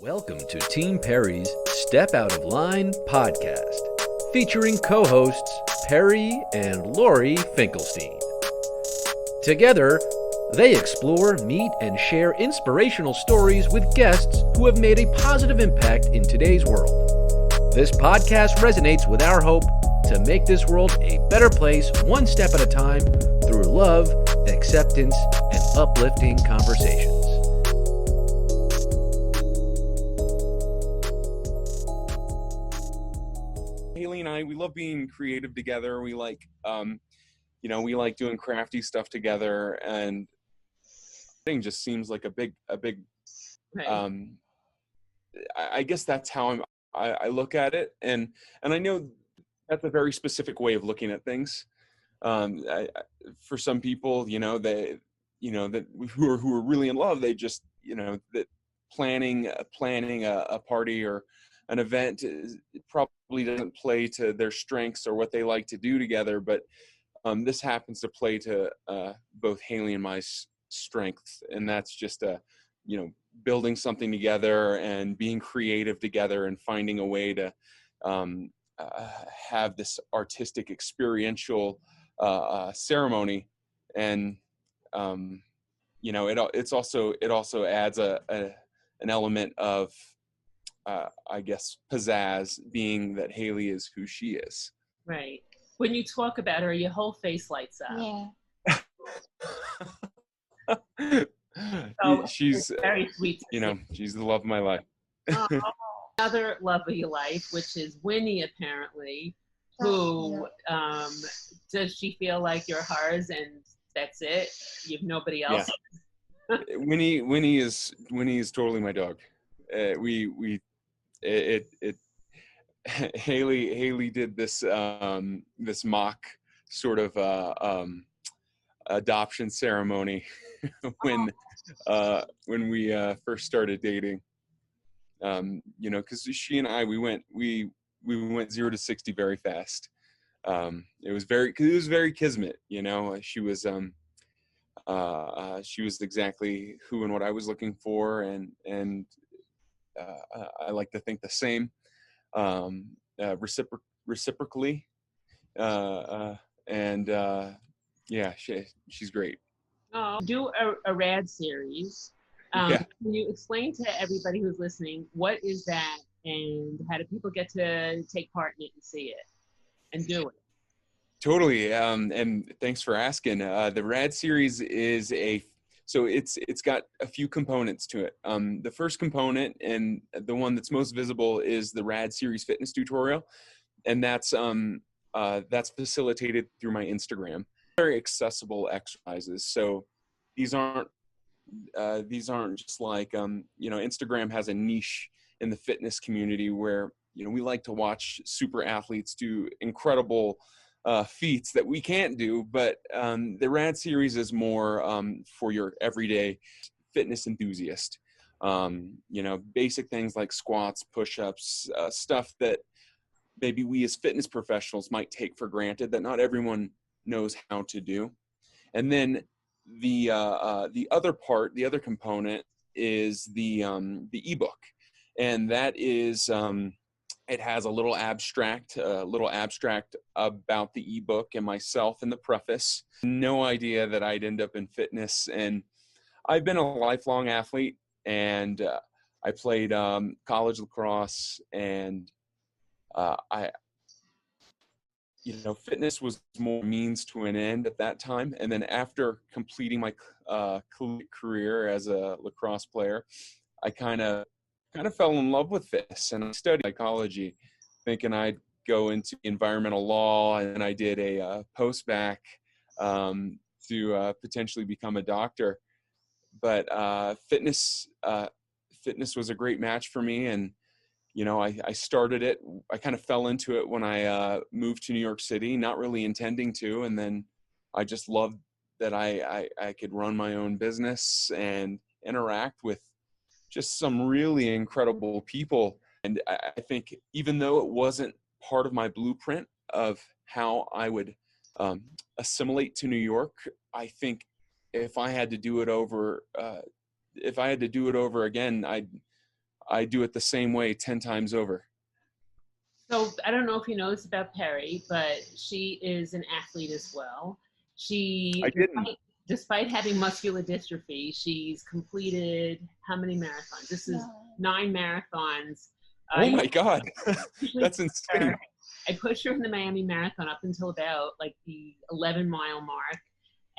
Welcome to Team Perry's Step Out of Line podcast, featuring co-hosts Perry and Lori Finkelstein. Together, they explore, meet, and share inspirational stories with guests who have made a positive impact in today's world. This podcast resonates with our hope to make this world a better place one step at a time through love, acceptance, and uplifting conversations. Hayley and I, we love being creative together. We like, we like doing crafty stuff together, and thing just seems like a big. Right. I guess that's how I look at it, and I know that's a very specific way of looking at things. For some people, that who are really in love, they just, that planning a party or an event probably doesn't play to their strengths or what they like to do together. But this happens to play to both Hayley and my strengths, and that's just building something together and being creative together and finding a way to have this artistic experiential ceremony. And it also adds an element of I guess pizzazz, being that Hayley is who she is. Right. When you talk about her, your whole face lights up. Yeah. So she's very sweet. She's the love of my life. Another love of your life, which is Winnie, apparently, who does she feel like you're hers and that's it? You have nobody else? Yeah. Winnie is totally my dog. Hayley did this this mock sort of adoption ceremony when we first started dating. Because she and I we went 0 to 60 very fast. It was very kismet. She was exactly who and what I was looking for, and I like to think the same. Reciprocally, she's great. Do a RAD series. Yeah. Can you explain to everybody who's listening what is that, and how do people get to take part in it and see it and do it? Totally. And thanks for asking. The RAD series is it's got a few components to it. The first component, and the one that's most visible, is the RAD series fitness tutorial. And that's facilitated through my Instagram. Very accessible exercises. So these aren't just like, Instagram has a niche in the fitness community where, we like to watch super athletes do incredible feats that we can't do, but the RAD series is more for your everyday fitness enthusiast. Basic things like squats, push-ups, stuff that maybe we as fitness professionals might take for granted that not everyone knows how to do. And then the other component is the ebook, and that is it has a little abstract about the ebook and myself in the preface. No idea that I'd end up in fitness, and I've been a lifelong athlete, and I played college lacrosse, and fitness was more means to an end at that time. And then after completing my career as a lacrosse player, I kind of fell in love with fitness, and I studied psychology, thinking I'd go into environmental law, and I did a post-bac to potentially become a doctor. But fitness was a great match for me, and I started it. I kind of fell into it when I moved to New York City, not really intending to, and then I just loved that I could run my own business and interact with just some really incredible people. And I think even though it wasn't part of my blueprint of how I would assimilate to New York, I think if I had to do it over again, I do it the same way 10 times over. So I don't know if you know this about Perry, but she is an athlete as well. I didn't. Despite having muscular dystrophy, she's completed how many marathons? This is 9 marathons. Oh my God, Usually that's insane. I pushed her in the Miami Marathon up until about like the 11-mile mark.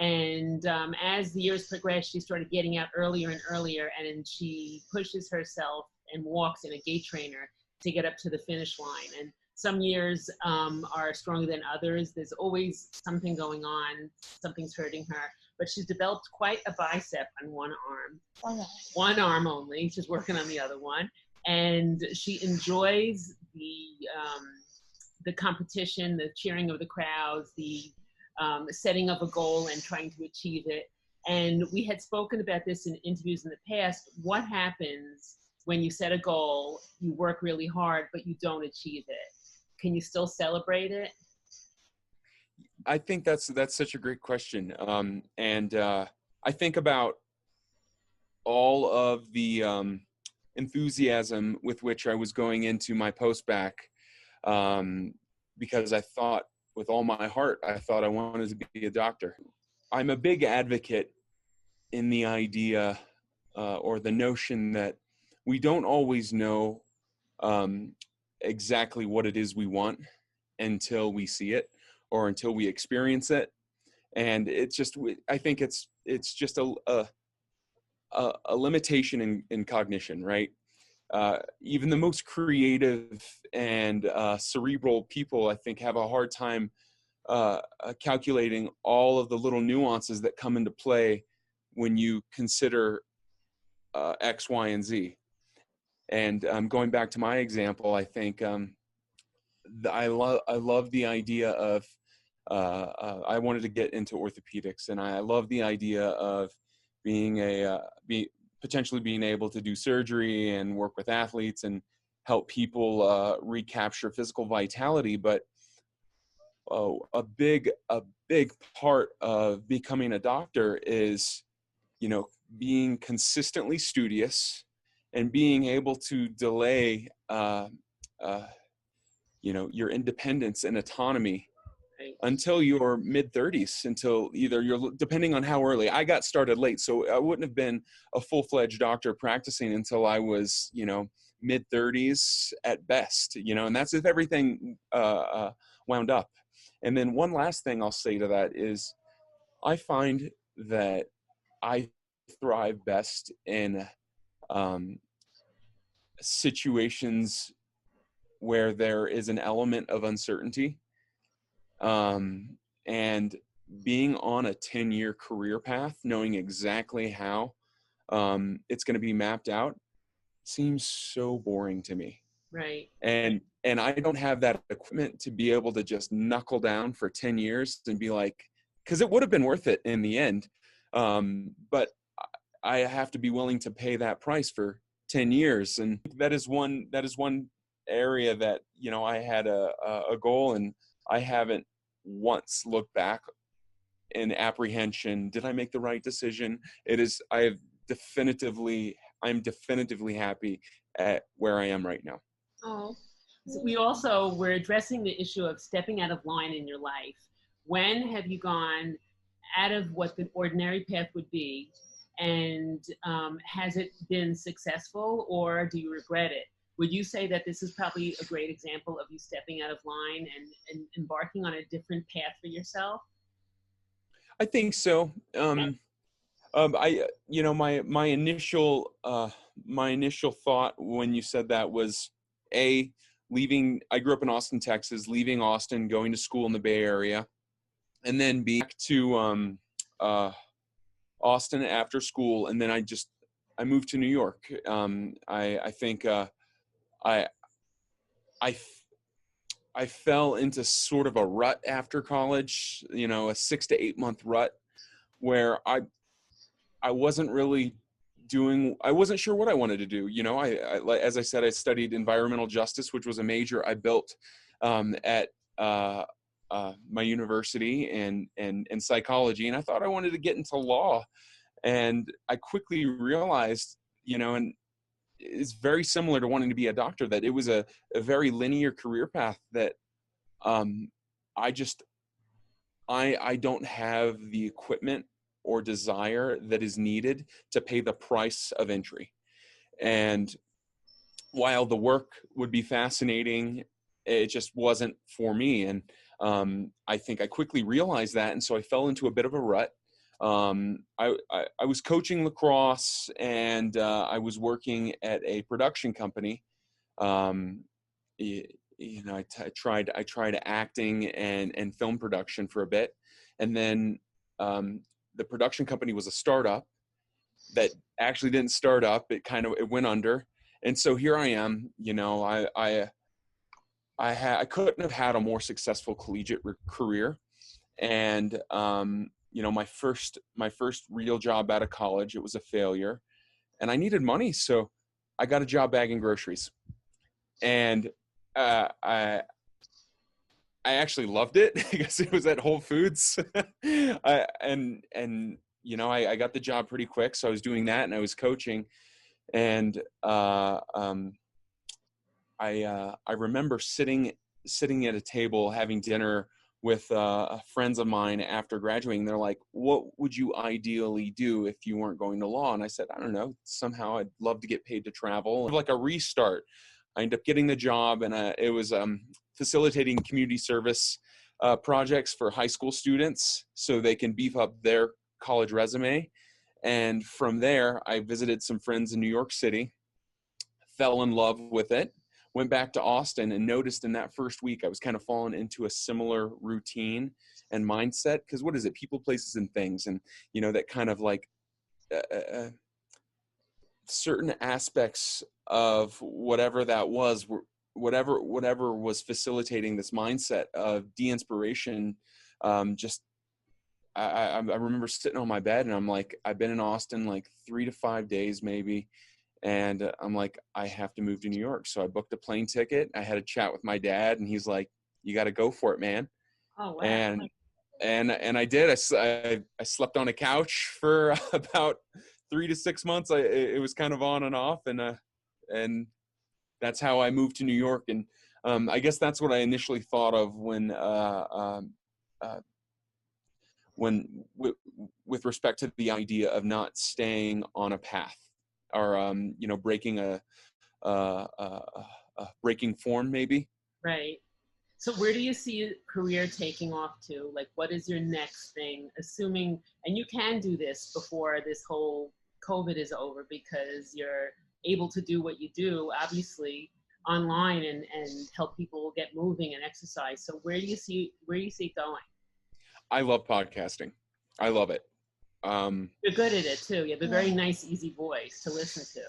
And as the years progressed, she started getting out earlier and earlier, and she pushes herself and walks in a gait trainer to get up to the finish line. And some years are stronger than others. There's always something going on. Something's hurting her. But she's developed quite a bicep on one arm. One arm only. She's working on the other one. And she enjoys the competition, the cheering of the crowds, the setting of a goal and trying to achieve it. And we had spoken about this in interviews in the past. What happens when you set a goal, you work really hard, but you don't achieve it? Can you still celebrate it? I think that's such a great question. I think about all of the enthusiasm with which I was going into my post-bac, because I thought with all my heart, I thought I wanted to be a doctor. I'm a big advocate in the idea or the notion that we don't always know exactly what it is we want until we see it or until we experience it. And it's just, I think it's just a limitation in cognition, right? Even the most creative and cerebral people, I think, have a hard time calculating all of the little nuances that come into play when you consider X, Y, and Z. And going back to my example, I think I love the idea of I wanted to get into orthopedics, and I love the idea of potentially being able to do surgery and work with athletes and help people recapture physical vitality. But a big part of becoming a doctor is, being consistently studious and being able to delay, your independence and autonomy until your mid-30s, until either you're, depending on how early. I got started late, so I wouldn't have been a full-fledged doctor practicing until I was, mid-30s at best, and that's if everything wound up. And then one last thing I'll say to that is I find that I thrive best in situations where there is an element of uncertainty. And being on a 10-year career path, knowing exactly how it's going to be mapped out, seems so boring to me. Right. And I don't have that equipment to be able to just knuckle down for 10 years and be like, because it would have been worth it in the end. But I have to be willing to pay that price for 10 years. And that is one area that, I had a goal, and I haven't once looked back in apprehension. Did I make the right decision? I'm definitively happy at where I am right now. Oh, we're addressing the issue of stepping out of line in your life. When have you gone out of what the ordinary path would be, and has it been successful, or do you regret it? Would you say that this is probably a great example of you stepping out of line and embarking on a different path for yourself? I think so. My initial thought when you said that was leaving. I grew up in Austin, Texas, leaving Austin, going to school in the Bay Area, and then back to Austin after school, and then I moved to New York. I think I fell into sort of a rut after college, a 6 to 8 month rut where I wasn't really I wasn't sure what I wanted to do. As I said, I studied environmental justice, which was a major I built at my university, and psychology. And I thought I wanted to get into law. And I quickly realized, and is very similar to wanting to be a doctor, that it was a very linear career path that I don't have the equipment or desire that is needed to pay the price of entry. And while the work would be fascinating, it just wasn't for me. And I think I quickly realized that. And so I fell into a bit of a rut. I was coaching lacrosse, and I was working at a production company. I tried acting and film production for a bit. And then the production company was a startup that actually didn't start up. It went under. And so here I am, I couldn't have had a more successful collegiate career. And, my first real job out of college, it was a failure, and I needed money. So I got a job bagging groceries, and I actually loved it because it was at Whole Foods. I got the job pretty quick. So I was doing that, and I was coaching. And I remember sitting at a table having dinner with friends of mine after graduating. They're like, "What would you ideally do if you weren't going to law?" And I said, "I don't know. Somehow I'd love to get paid to travel." Like a restart. I ended up getting the job, and it was facilitating community service projects for high school students so they can beef up their college resume. And from there, I visited some friends in New York City, fell in love with it, went back to Austin, and noticed in that first week I was kind of falling into a similar routine and mindset. Because what is it? People, places, and things. And, that kind of like certain aspects of whatever that was, whatever was facilitating this mindset of de-inspiration. I remember sitting on my bed, and I'm like, I've been in Austin like 3 to 5 days maybe. And I'm like, I have to move to New York. So I booked a plane ticket. I had a chat with my dad, and he's like, "You got to go for it, man." Oh, wow. And I did. I slept on a couch for about 3 to 6 months. It was kind of on and off, and that's how I moved to New York. And I guess that's what I initially thought of with respect to the idea of not staying on a path, or breaking form maybe. Right. So where do you see your career taking off to? Like, what is your next thing? Assuming, and you can do this before this whole COVID is over, because you're able to do what you do, obviously, online and help people get moving and exercise. So where do you see it going? I love podcasting. I love it. You're good at it too. You have a very nice, easy voice to listen to.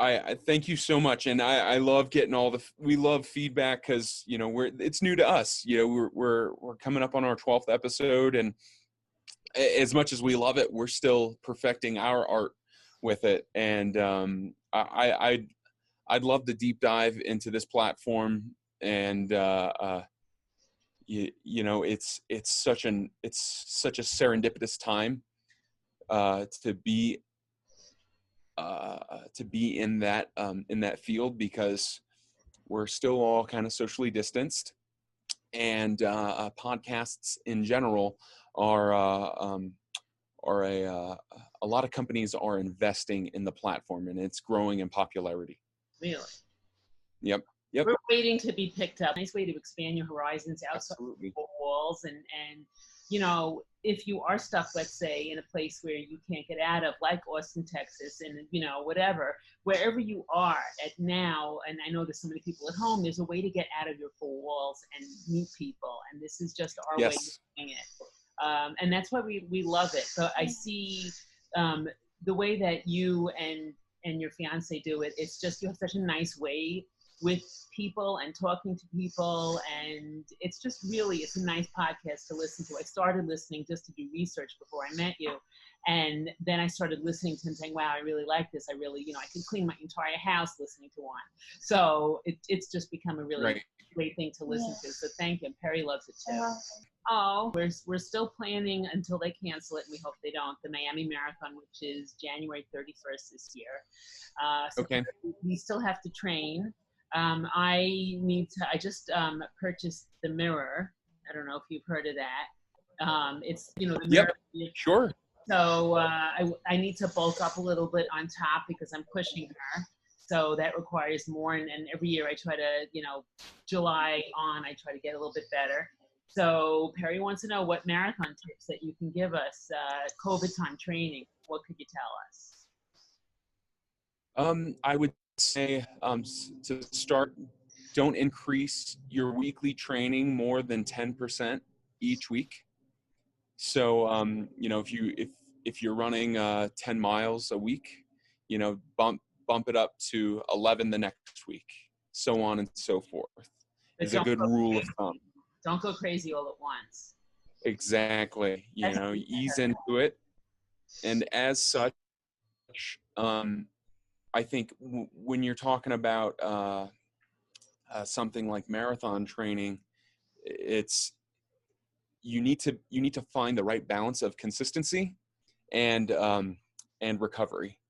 I thank you so much. And I love getting we love feedback, because, it's new to us. We're coming up on our 12th episode, and as much as we love it, we're still perfecting our art with it. And I'd love to deep dive into this platform. And it's such a serendipitous time to be in that field, because we're still all kind of socially distanced, and podcasts in general are a lot of companies are investing in the platform, and it's growing in popularity. Really? Yep. We're waiting to be picked up. Nice way to expand your horizons outside Absolutely. the walls. And if you are stuck, let's say, in a place where you can't get out of, like Austin, Texas, and whatever, wherever you are at now, and I know there's so many people at home, there's a way to get out of your four walls and meet people. And this is just our way of doing it. And that's why we love it. So I see the way that you and your fiance do it. It's just, you have such a nice way with people and talking to people, and it's a nice podcast to listen to. I started listening just to do research before I met you, and then I started listening to him, saying, wow, I really like this. I really, I could clean my entire house listening to one. So it's just become a really great thing to listen to. So thank you. Perry loves it too. Oh, we're still planning until they cancel it, and we hope they don't, the Miami Marathon, which is January 31st this year. So Okay. we still have to train. I just purchased the mirror. I don't know if you've heard of that. It's, the mirror. Yep. Sure. So I need to bulk up a little bit on top because I'm pushing her. So that requires more. And every year I try to, July on, I try to get a little bit better. So Perry wants to know what marathon tips that you can give us, COVID time training. What could you tell us? I would say to start, don't increase your weekly training more than 10% each week. So, if you're running 10 miles a week, bump it up to 11 the next week, so on and so forth. Is a good rule of thumb. Don't go crazy all at once. Exactly. Ease into it. And as such, I think when you're talking about something like marathon training, you need to find the right balance of consistency and recovery.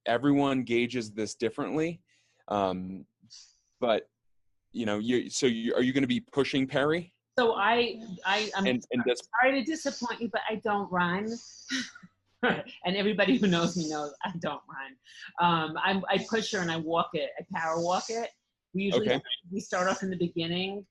Everyone gauges this differently. But are you going to be pushing Perry? So I'm and sorry to disappoint you, but I don't run. And everybody who knows me knows I don't run. I push her and I walk it. I power walk it. We usually we start off in the beginning,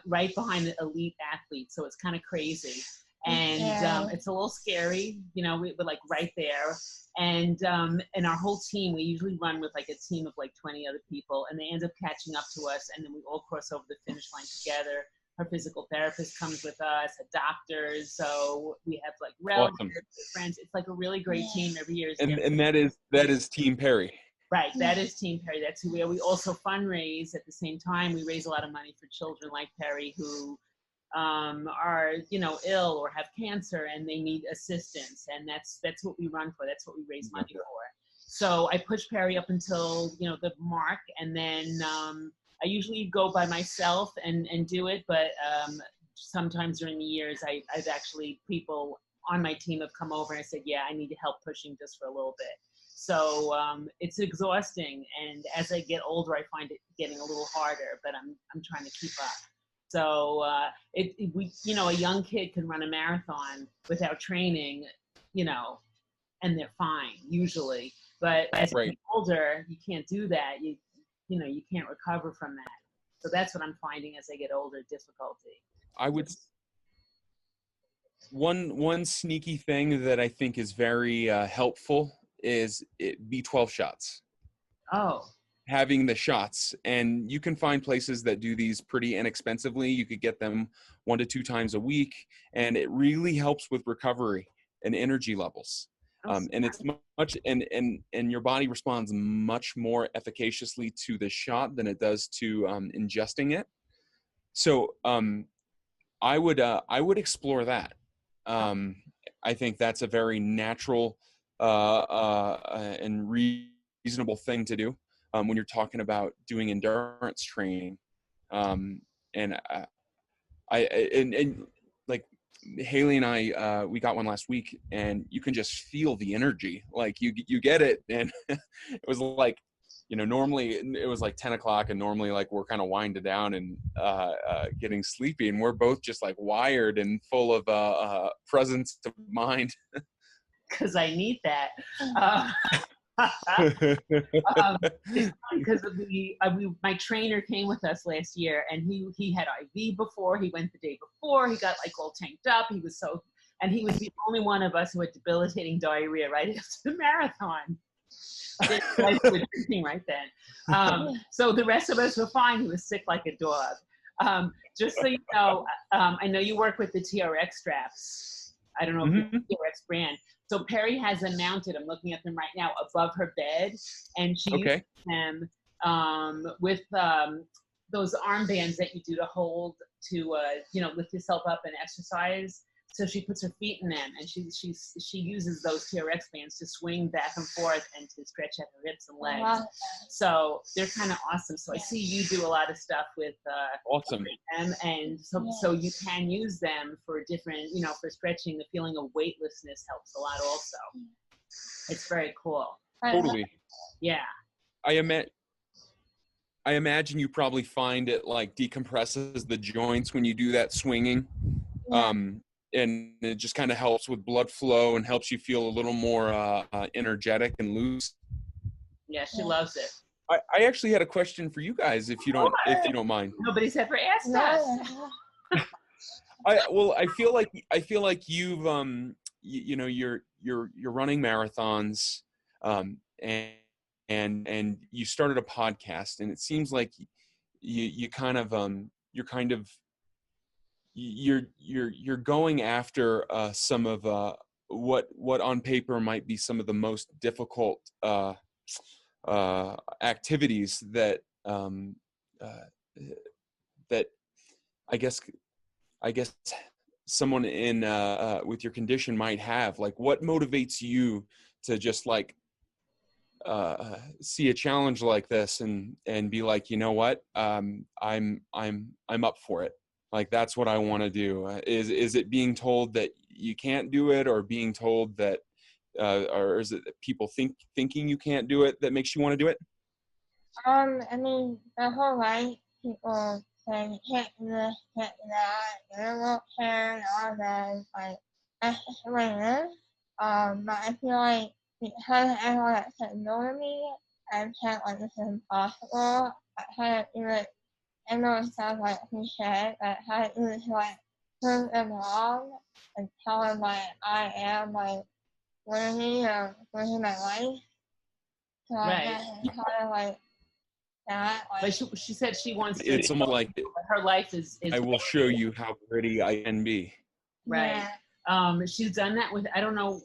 right behind the elite athlete. So it's kind of crazy. And it's a little scary, we're like right there. And our whole team, we usually run with like a team of like 20 other people, and they end up catching up to us, and then we all cross over the finish line together. Her physical therapist comes with us, a doctor, so we have like relatives, awesome. Friends. It's like a really great team every year. And that is Team Perry. Right, that is Team Perry. That's who we are. We also fundraise at the same time. We raise a lot of money for children like Perry who are ill or have cancer and they need assistance, and that's what we run for. That's what we raise money for. So I push Perry up until the mark, and then I usually go by myself and do it, but sometimes during the years I've actually, people on my team have come over and I said, yeah, I need help pushing just for a little bit. So it's exhausting, and as I get older I find it getting a little harder, but I'm trying to keep up. So a young kid can run a marathon without training, and they're fine usually. But as you get older, you can't do that. You can't recover from that. So that's what I'm finding as I get older, difficulty. I would. One sneaky thing that I think is very helpful is B12 shots. Oh. Having the shots, and you can find places that do these pretty inexpensively. You could get them 1 to 2 times a week, and it really helps with recovery and energy levels. And it's much, and your body responds much more efficaciously to the shot than it does to ingesting it. So I would explore that. I think that's a very natural and reasonable thing to do. When you're talking about doing endurance training, and like Hayley and I, we got one last week, and you can just feel the energy. Like you get it, and it was like, normally it was like 10 o'clock, and normally like we're kind of winded down and getting sleepy, and we're both just like wired and full of presence of mind. Because I need that. Because my trainer came with us last year, and he had IV before. He went the day before. He got like all tanked up. He was the only one of us who had debilitating diarrhea right after the marathon. I was drinking right then. So the rest of us were fine. He was sick like a dog. Just so you know, I know you work with the TRX straps. I don't know if it's the TRX brand. So Perry has them mounted. I'm looking at them right now above her bed, and she uses them with those armbands that you do to hold to lift yourself up and exercise. So she puts her feet in them, and she uses those TRX bands to swing back and forth and to stretch out her hips and legs. So they're kind of awesome. So I see you do a lot of stuff with Awesome. them, and so you can use them for different, for stretching. The feeling of weightlessness helps a lot also. It's very cool. Totally. Yeah. I imagine you probably find it like decompresses the joints when you do that swinging. And it just kind of helps with blood flow and helps you feel a little more energetic and loose. Yeah, she loves it. I actually had a question for you guys, if you don't mind. Nobody's ever asked us. I feel like you've you're running marathons, and you started a podcast, and it seems like you're going after some of what on paper might be some of the most difficult activities that that I guess someone in with your condition might have. Like, what motivates you to just like see a challenge like this and be like, you know what, I'm up for it. Like, that's what I want to do. Is it being told that you can't do it, or being told that, or is it people thinking you can't do it that makes you want to do it? I mean, my whole life, people say you can't do this, can't do that, you don't care, and all that. Like, that's just the way it is. But I feel like because everyone that said no to me, I felt like this is impossible. I had to do it. I know it sounds like cliche, but I had to do it to like prove them wrong and tell them like I am like worthy of living my life. So I had to kind of like that. Like, But she said she wants to. It's almost like her life is I will show you how pretty I can be. Right. yeah. She's done that with, I don't know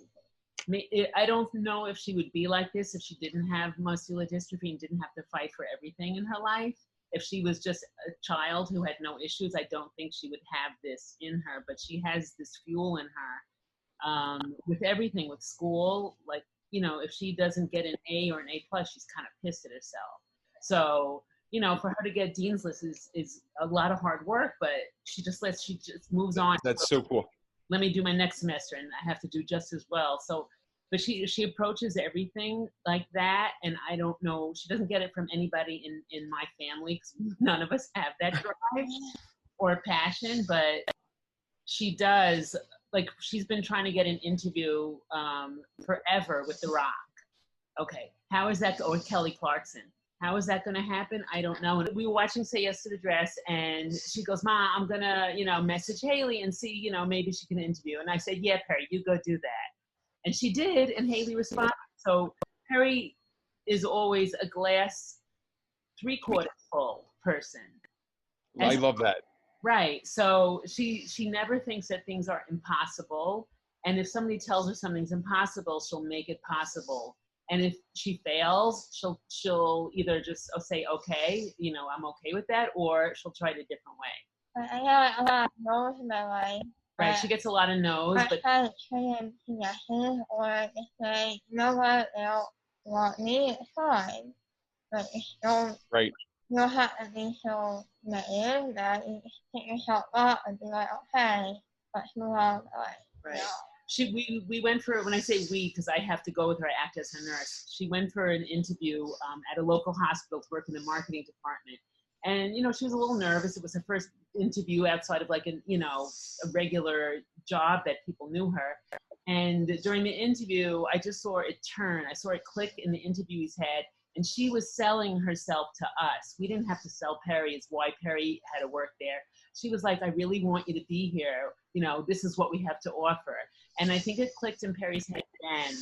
if she would be like this if she didn't have muscular dystrophy and didn't have to fight for everything in her life. If she was just a child who had no issues, I don't think she would have this in her, but she has this fuel in her with everything, with school. Like, if she doesn't get an A or an A+, she's kind of pissed at herself. So, for her to get Dean's List is a lot of hard work, but she just moves on. That's so cool. Let me do my next semester and I have to do just as well. So, but she approaches everything like that. And I don't know, she doesn't get it from anybody in my family, because none of us have that drive or passion, but she does. Like, she's been trying to get an interview forever with The Rock. Okay. How is that? Or Kelly Clarkson. How is that going to happen? I don't know. And we were watching Say Yes to the Dress, and she goes, Ma, I'm going to, message Hayley and see, maybe she can interview. And I said, yeah, Perry, you go do that. And she did, and Hayley responded. So Perry is always a glass 3/4 full person. I love that. Right. So she never thinks that things are impossible. And if somebody tells her something's impossible, she'll make it possible. And if she fails, she'll either just say, okay, I'm okay with that, or she'll try it a different way. I got a lot of no's in my life. Right, she gets a lot of no's. I But try to turn into yeses, or just say, you know what, they don't want me, it's fine. But if you don't, Right. you don't have to be so negative that you just pick yourself up and be like, okay, let's move on. Right. We went for, when I say we, because I have to go with her, I act as her nurse. She went for an interview at a local hospital to work in the marketing department. And, she was a little nervous. It was her first interview outside of like a regular job that people knew her. And during the interview, I just saw it turn. I saw it click in the interviewee's head. And she was selling herself to us. We didn't have to sell Perry. It's why Perry had to work there. She was like, I really want you to be here. This is what we have to offer. And I think it clicked in Perry's head then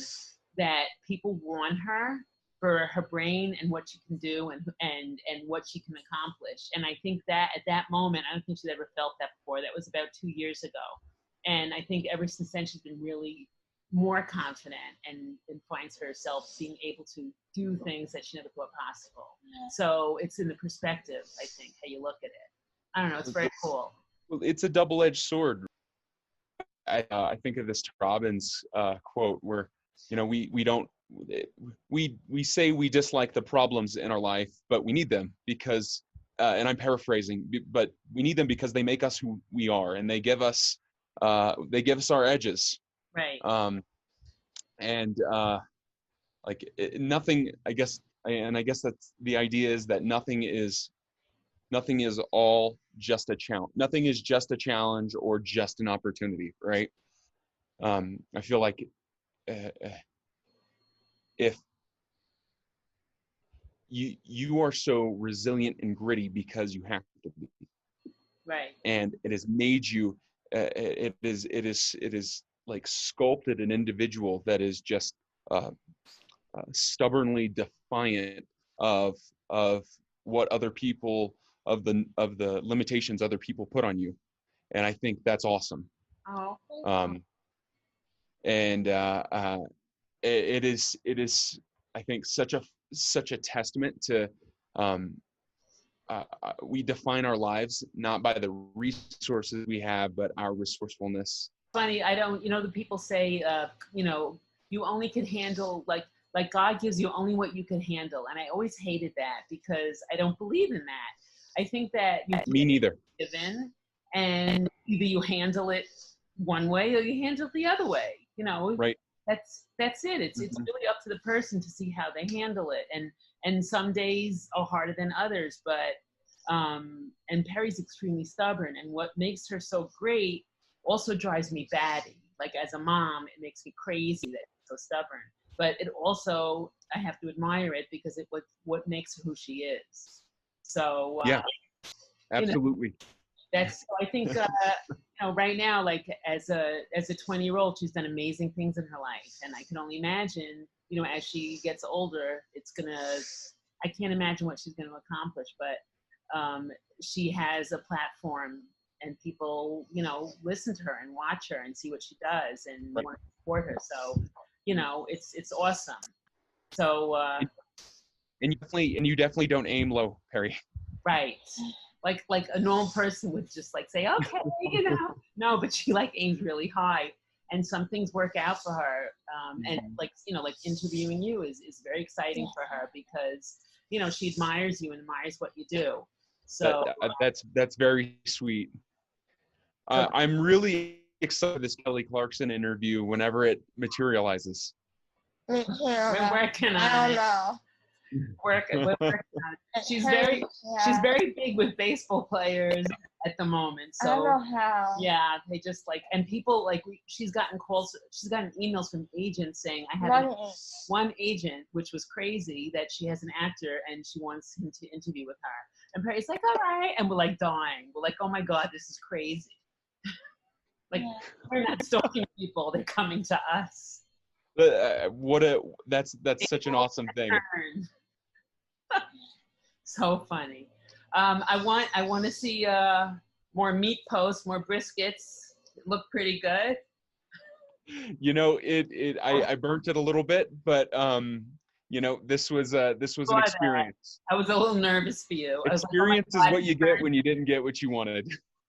that people want her for her brain and what she can do and what she can accomplish. And I think that at that moment, I don't think she'd ever felt that before. That was about 2 years ago. And I think ever since then, she's been really more confident and finds herself being able to do things that she never thought possible. So it's in the perspective, I think, how you look at it. I don't know. It's very cool. Well, it's a double-edged sword. I think of this Robbins quote where, you know, we say we dislike the problems in our life, but we need them because, and I'm paraphrasing, but we need them because they make us who we are, and they give us our edges. Right. Nothing, I guess, and I guess that's the idea, is that nothing is all just a challenge. Nothing is just a challenge or just an opportunity, right? I feel like if you are so resilient and gritty because you have to be, Right. and it has made you, it is like sculpted an individual that is just stubbornly defiant of what other people, of the limitations other people put on you, and I think that's awesome. Oh. And it is I think such a testament to we define our lives not by the resources we have, but our resourcefulness. Funny, I don't, you know, the people say, you know, you only can handle, like God gives you only what you can handle. And I always hated that because I don't believe in that. I think that Me neither. Given, and either you handle it one way or you handle it the other way, you know. Right. That's it. It's really up to the person to see how they handle it. And some days are harder than others, but and Perry's extremely stubborn, and what makes her so great also drives me batty. Like as a mom, it makes me crazy that she's so stubborn. But it also, I have to admire it because it what makes her who she is. So yeah, absolutely. You know, I think you know, right now, like as a 20-year-old, she's done amazing things in her life, and I can only imagine, you know, as she gets older, I can't imagine what she's gonna accomplish. But she has a platform, and people, you know, listen to her and watch her and see what she does and Right. want to support her. So, you know, it's awesome. So and you definitely don't aim low, Perry. right. Like a normal person would just like say, okay, you know. No, but she like aims really high, and some things work out for her. And like, you know, like interviewing you is very exciting for her because, you know, she admires you and admires what you do. So that's very sweet. I'm really excited for this Kelly Clarkson interview whenever it materializes. Me too. we're working on I don't it. know. We're working on it. She's very big with baseball players at the moment. So I don't know how. yeah, they just like, and people like, she's gotten calls, she's gotten emails from agents saying, I have one agent, which was crazy, that she has an actor and she wants him to interview with her. And Perry's like, all right. And we're like dying. We're like, oh my God, this is crazy. Like, we're not stalking people, they're coming to us. That's such an awesome thing. So funny. I want to see more meat posts, more briskets. Look pretty good. You know, I burnt it a little bit, but you know, this was an experience. I was a little nervous for you. Experience is what you get when you didn't get what you wanted.